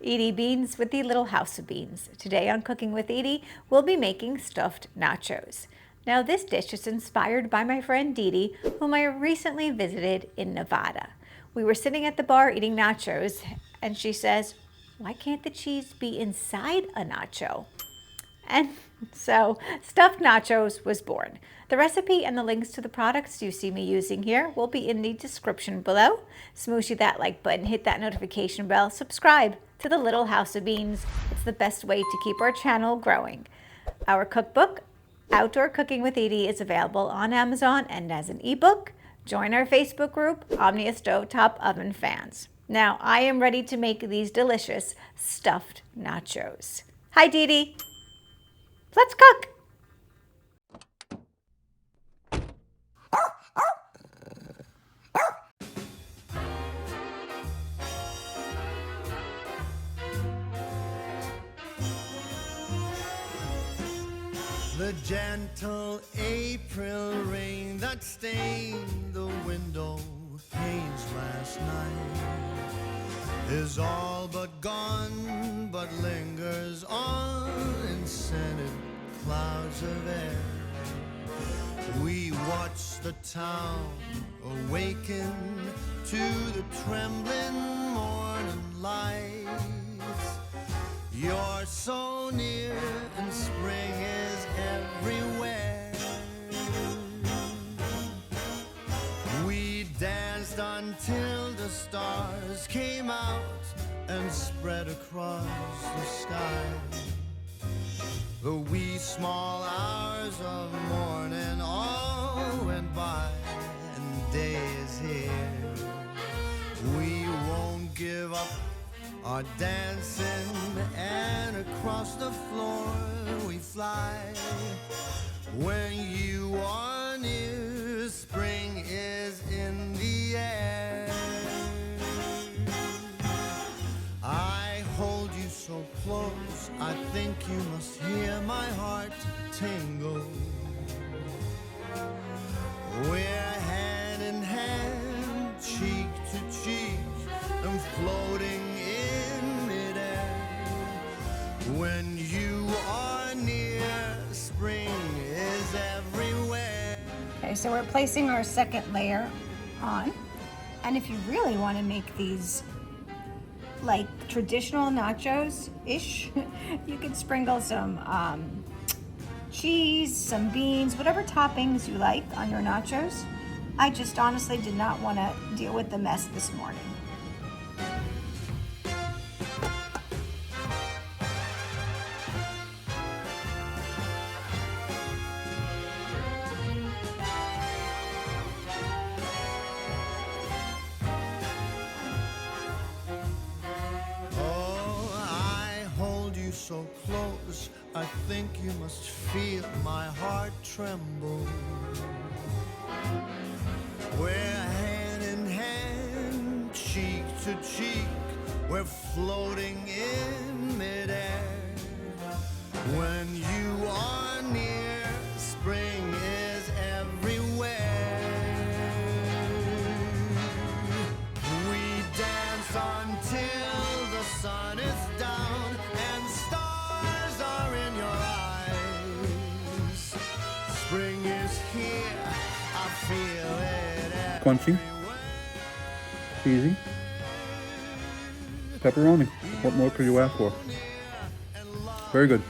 Edie Beans with the Little House of Beans. Today on Cooking with Edie, we'll be making stuffed nachos. Now this dish is inspired by my friend Dee Dee, whom I recently visited in Nevada. We were sitting at the bar eating nachos, and she says, "Why can't the cheese be inside a nacho?" And so stuffed nachos was born. The recipe and the links to the products you see me using here will be in the description below. Smooshy that like button, hit that notification bell, subscribe to the Little House of Beans. It's the best way to keep our channel growing. Our cookbook, Outdoor Cooking with Edie, is available on Amazon and as an ebook. Join our Facebook group, Omnia Stovetop Oven Fans. Now I am ready to make these delicious stuffed nachos. Hi Dee Dee. Let's cook! The gentle April rain that stained the window panes last night is all but gone, but lingers on in scented clouds of air. We watch the town awaken to the trembling morning lights. You're so near and spring is everywhere. We danced until the stars came out and spread across the sky. The wee small hours of morning all went by and day is here. We won't give up our dancing, and across the floor we fly. When you are near, spring is in the air. I hold you so close, I think you must hear my heart tingle. We're hand in hand, cheek to cheek, and floating in midair. When you are near, spring is everywhere. Okay, so we're placing our second layer on. And if you really want to make these like traditional nachos-ish, you can sprinkle some cheese, some beans, whatever toppings you like on your nachos. I just honestly did not want to deal with the mess this morning. So close, I think you must feel my heart tremble. We're hand in hand, cheek to cheek, we're floating in midair. When you are near, spring is everywhere. We dance until the sun is down and stars are in your eyes. Spring is here, I feel it. Crunchy, cheesy, pepperoni. What more could you ask for? Very good.